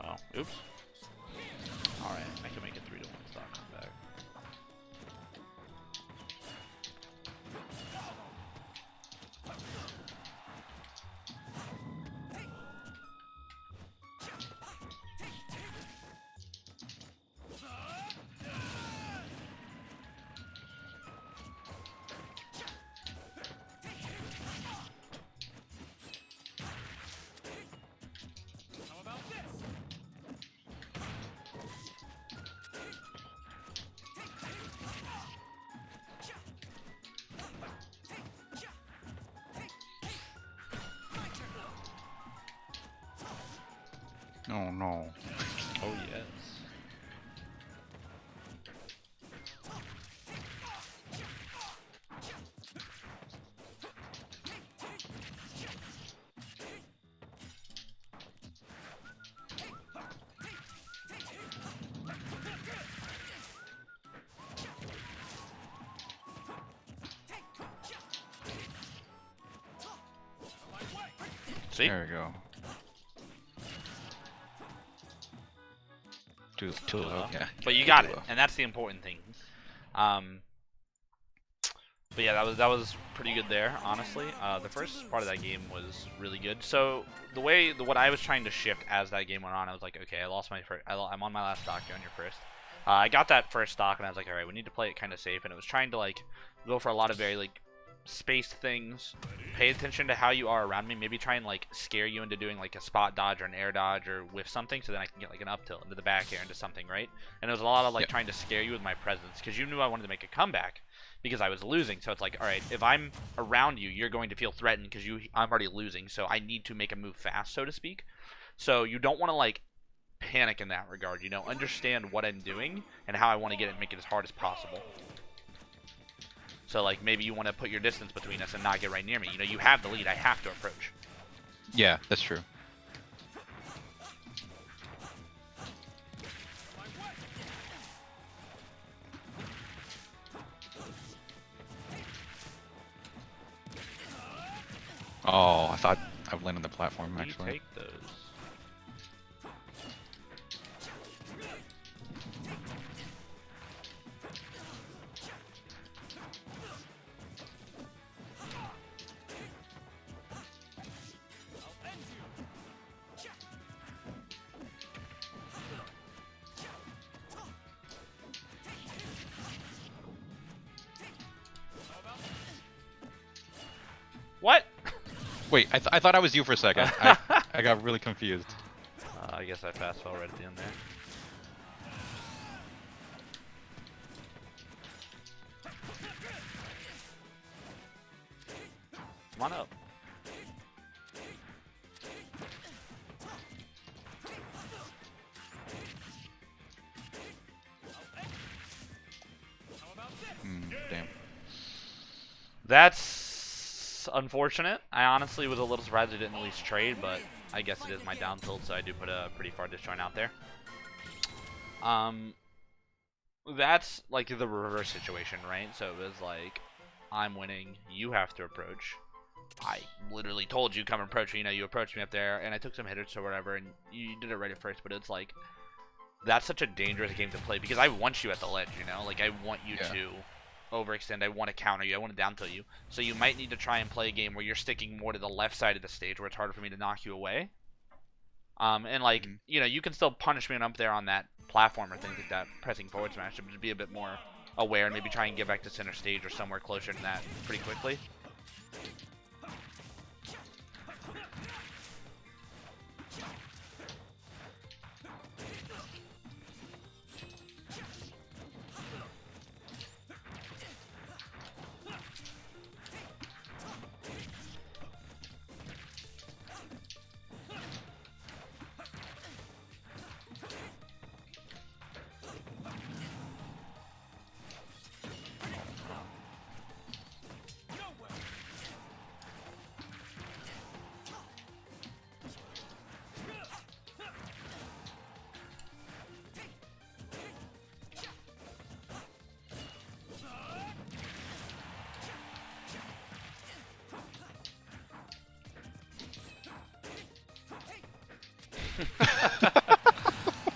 Oh, oops. Alright, I can make it 3-1 stock comeback. Oh no. Oh yes. See? There we go. Too low. Yeah. But you got too it, low. and that's the important thing. But yeah, that was pretty good there, honestly. The first part of that game was really good. So what I was trying to shift as that game went on, I was like, okay, I lost my first. I'm on my last stock. You're on your first. I got that first stock, and I was like, all right, we need to play it kind of safe. And it was trying to like go for a lot of very like spaced things. Pay attention to how you are around me. Maybe try and like scare you into doing like a spot dodge or an air dodge or whiff something, so then I can get like an up tilt into the back air into something, right? And it was a lot of like Yep. trying to scare you with my presence, because you knew I wanted to make a comeback because I was losing. So it's like, all right, if I'm around you, you're going to feel threatened because I'm already losing. So I need to make a move fast, so to speak. So you don't want to like panic in that regard. You know, understand what I'm doing and how I want to get it and make it as hard as possible. So like maybe you want to put your distance between us and not get right near me. You know, you have the lead. I have to approach. Yeah, that's true. Oh, I thought I would land on the platform We actually. take those. What? Wait, I thought I was you for a second. I got really confused. I guess I fast fell right at the end there. Come on up. Damn. That's unfortunate. I honestly was a little surprised I didn't at least trade, but I guess it is my down tilt, so I do put a pretty far disjoint out there. That's like the reverse situation, right? So it was like, I'm winning, you have to approach. I literally told you come approach me, you know, you approached me up there, and I took some hitters or whatever, and you did it right at first, but it's like, that's such a dangerous game to play, because I want you at the ledge, you know? Like, I want you to overextend, I want to counter you, I want to down tilt you. So you might need to try and play a game where you're sticking more to the left side of the stage, where it's harder for me to knock you away. And like, you know, you can still punish me when I'm up there on that platform or things like that, pressing forward smash, but just be a bit more aware and maybe try and get back to center stage or somewhere closer to that pretty quickly.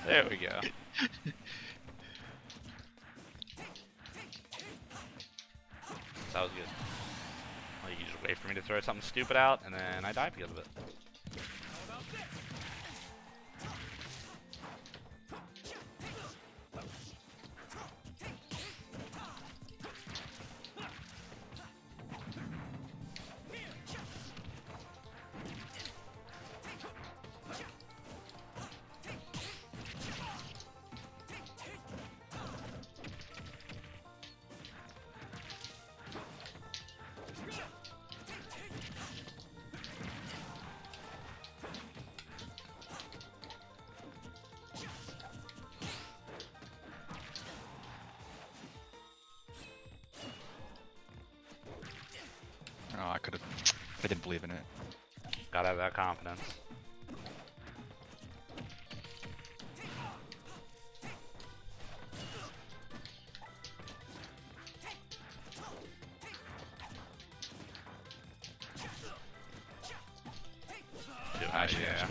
There we go. That was good. Like, you just wait for me to throw something stupid out, and then I die because of it. Oh, I could have. I didn't believe in it. Gotta have that confidence. Actually, yeah.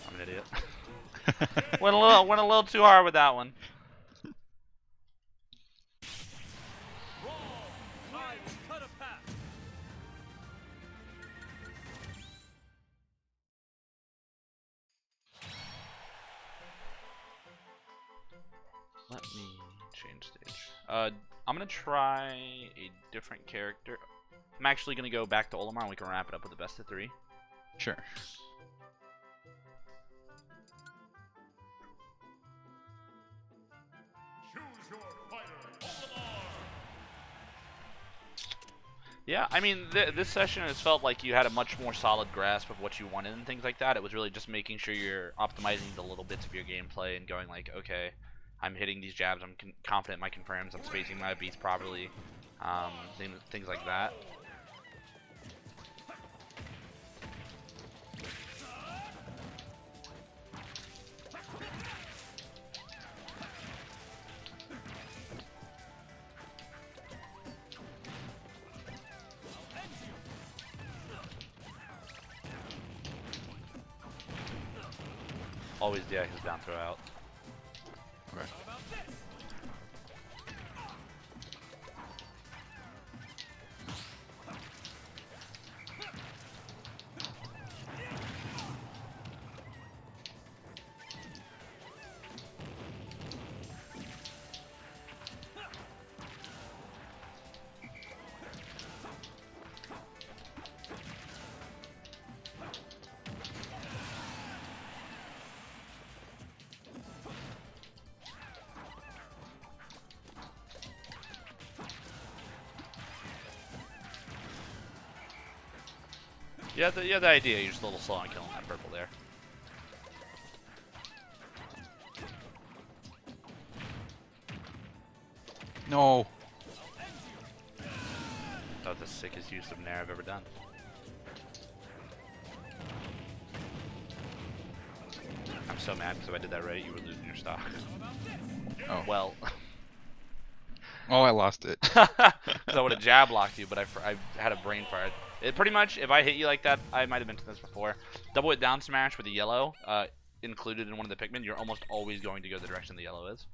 I'm an idiot. went a little too hard with that one. Let me change stage. I'm gonna try a different character. I'm actually gonna go back to Olimar and we can wrap it up with the best of 3. Sure. Yeah, I mean, this session has felt like you had a much more solid grasp of what you wanted and things like that. It was really just making sure you're optimizing the little bits of your gameplay and going like, okay, I'm hitting these jabs, I'm confident in my confirms, I'm spacing my beats properly, things like that. Always DI his down throw out. Okay. Yeah, the idea. You're just a little slow on killing that purple there. No. That was the sickest use of Nair I've ever done. I'm so mad because if I did that right, you were losing your stock. Oh. Well. Oh, I lost it. Because I would have jab locked you, but I had a brain fart. It pretty much, if I hit you like that, I might have mentioned this before. Double hit down smash with the yellow included in one of the Pikmin, you're almost always going to go the direction the yellow is.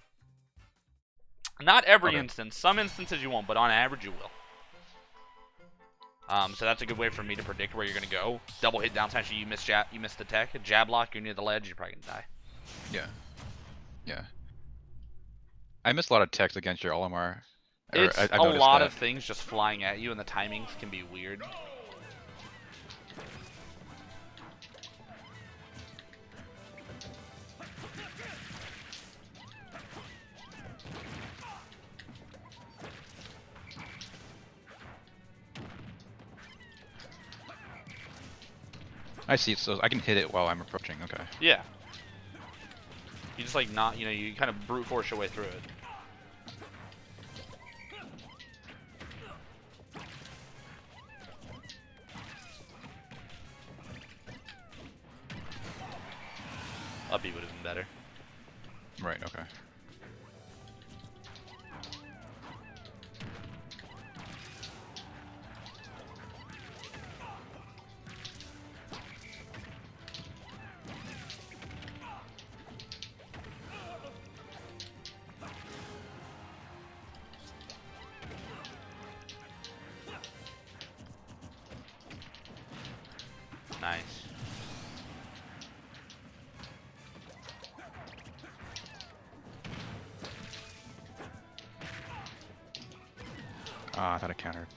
Not every instance. Some instances you won't, but on average you will. So that's a good way for me to predict where you're going to go. Double hit down smash, you miss the tech. Jab lock, you're near the ledge, you're probably going to die. Yeah. Yeah. I miss a lot of text against your Olimar. It's I've a noticed lot that. of things just flying at you, and the timings can be weird. I see, so I can hit it while I'm approaching, okay. Yeah. You just like not, you kind of brute force your way through it. Up B would have been better. Right, okay. Nice. Ah, I thought I countered.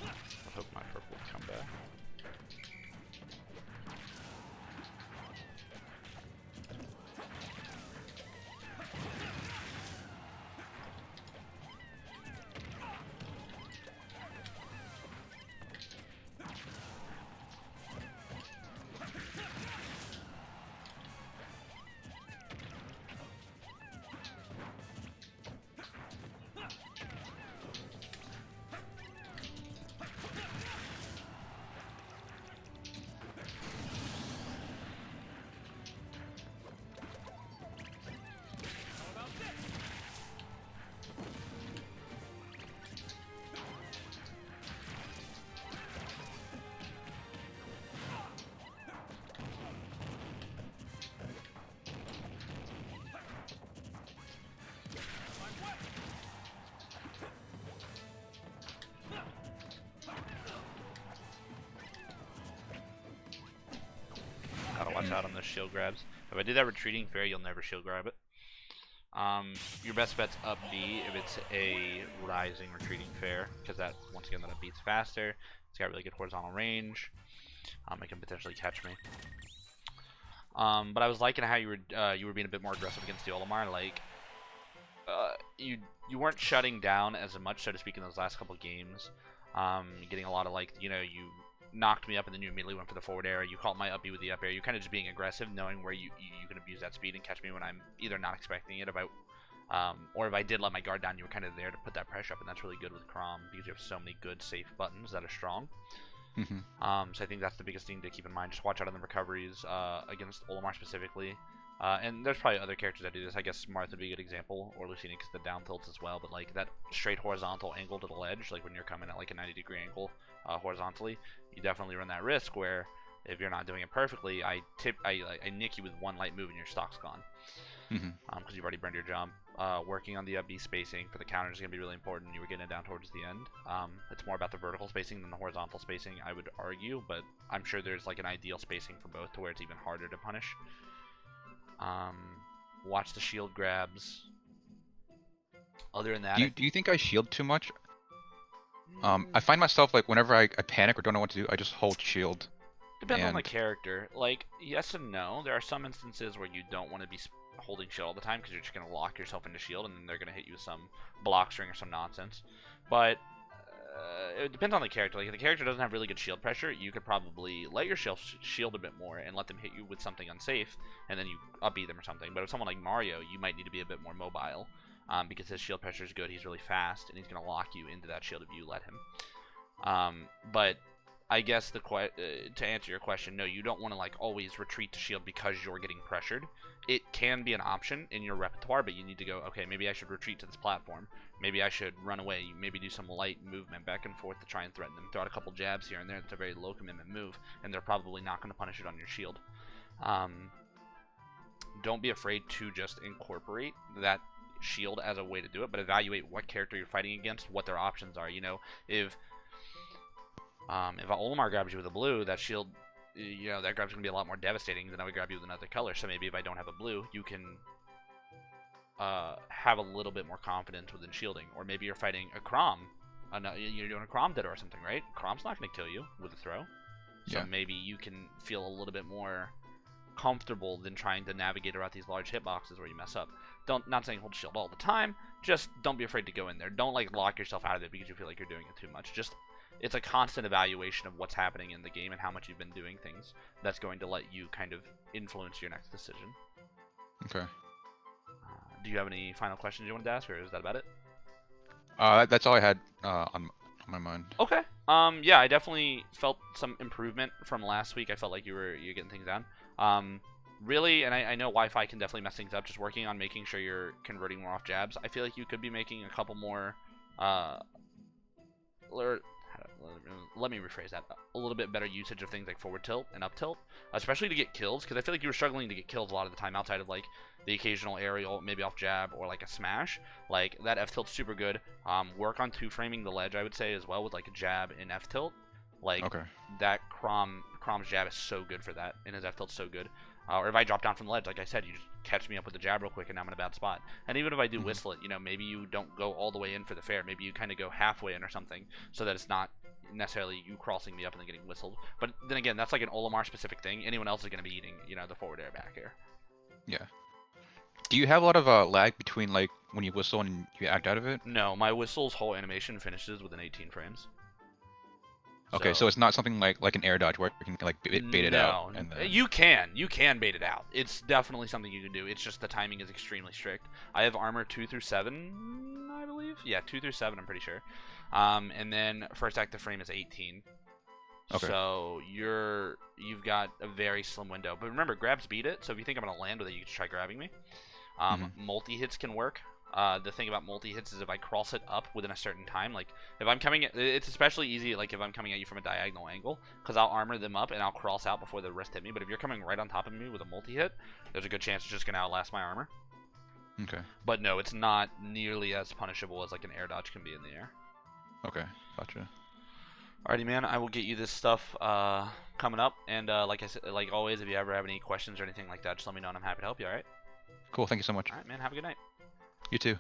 I hope my purple would come back. Gotta watch out on those shield grabs. If I do that retreating fair, you'll never shield grab it. Your best bet's up B if it's a rising retreating fair, because that, once again, that up B's faster. It's got really good horizontal range. It can potentially catch me. But I was liking how you were being a bit more aggressive against the Olimar. Like, you weren't shutting down as much, so to speak, in those last couple games. Getting a lot of, like, you knocked me up and then you immediately went for the forward air. You caught my up B with the up air. You're kind of just being aggressive, knowing where you can abuse that speed and catch me when I'm either not expecting it, or if I did let my guard down, you were kind of there to put that pressure up, and that's really good with Crom because you have so many good safe buttons that are strong. So I think that's the biggest thing to keep in mind. Just watch out on the recoveries against Olimar specifically. And there's probably other characters that do this. I guess Marth would be a good example, or Lucina because the down tilts as well. But like that straight horizontal angle to the ledge, like when you're coming at like a 90-degree angle horizontally, you definitely run that risk where if you're not doing it perfectly, I nick you with one light move and your stock's gone. Because you've already burned your jump. Working on the up B spacing for the counter is going to be really important. You were getting it down towards the end. It's more about the vertical spacing than the horizontal spacing, I would argue, but I'm sure there's like an ideal spacing for both to where it's even harder to punish. Watch the shield grabs. Other than that, do you think I shield too much? I find myself like whenever I panic or don't know what to do, I just hold shield. Depends on the character. Like, yes and no. There are some instances where you don't want to be holding shield all the time because you're just going to lock yourself into shield and then they're going to hit you with some block string or some nonsense. But it depends on the character. Like, if the character doesn't have really good shield pressure, you could probably let yourself shield a bit more and let them hit you with something unsafe, and then you up-B them or something. But if someone like Mario, you might need to be a bit more mobile because his shield pressure is good. He's really fast, and he's going to lock you into that shield if you let him. But I guess to answer your question, no, you don't want to like always retreat to shield because you're getting pressured. It can be an option in your repertoire, but you need to go, okay, maybe I should retreat to this platform. Maybe I should run away. Maybe do some light movement back and forth to try and threaten them. Throw out a couple jabs here and there. It's a very low commitment move, and they're probably not going to punish it on your shield. Don't be afraid to just incorporate that shield as a way to do it, but evaluate what character you're fighting against, what their options are. If a Olimar grabs you with a blue, that shield, that grab's going to be a lot more devastating than I would grab you with another color. So maybe if I don't have a blue, you can have a little bit more confidence within shielding. Or maybe you're fighting a Crom. You're doing a Crom Ditto or something, right? Crom's not going to kill you with a throw. So maybe you can feel a little bit more comfortable than trying to navigate around these large hitboxes where you mess up. Not saying hold shield all the time, just don't be afraid to go in there. Don't like lock yourself out of it because you feel like you're doing it too much. Just it's a constant evaluation of what's happening in the game and how much you've been doing things. That's going to let you kind of influence your next decision. Okay. Do you have any final questions you wanted to ask, or is that about it? That's all I had on my mind. Okay. Yeah, I definitely felt some improvement from last week. I felt like you're getting things down. Really, and I know Wi-Fi can definitely mess things up. Just working on making sure you're converting more off jabs. I feel like you could be making a couple more. Let me rephrase that. A little bit better usage of things like forward tilt and up tilt, especially to get kills, because I feel like you were struggling to get kills a lot of the time outside of like the occasional aerial, maybe off jab or like a smash. Like that F tilt's super good. Work on two-framing the ledge, I would say, as well, with like a jab and F tilt. Like that Crom's jab is so good for that, and his F tilt's so good. Or if I drop down from the ledge, like I said, you just catch me up with the jab real quick, and now I'm in a bad spot. And even if I do whistle it, maybe you don't go all the way in for the fair. Maybe you kind of go halfway in or something, so that it's not necessarily you crossing me up and then getting whistled. But then again, that's like an Olimar specific thing. Anyone else is going to be eating, the forward air, back air. Yeah. Do you have a lot of lag between like when you whistle and you act out of it? No, my whistle's whole animation finishes within 18 frames. Okay, so it's not something like an air dodge where you can like bait it out. And then... You can bait it out. It's definitely something you can do. It's just the timing is extremely strict. I have armor 2 through 7, I believe. Yeah, 2 through 7, I'm pretty sure. And then first active frame is 18. Okay. So you've got a very slim window. But remember, grabs beat it. So if you think I'm gonna land with it, you can try grabbing me. Multi hits can work. The thing about multi-hits is if I cross it up within a certain time, like if I'm coming at, it's especially easy like if I'm coming at you from a diagonal angle, because I'll armor them up and I'll cross out before the rest hit me. But if you're coming right on top of me with a multi-hit, there's a good chance it's just going to outlast my armor. Okay. But no, it's not nearly as punishable as like an air dodge can be in the air. Okay, gotcha. Alrighty, man, I will get you this stuff coming up, and like I said, like always, if you ever have any questions or anything like that, just let me know and I'm happy to help you, alright? Cool, thank you so much. Alright, man, have a good night. You too.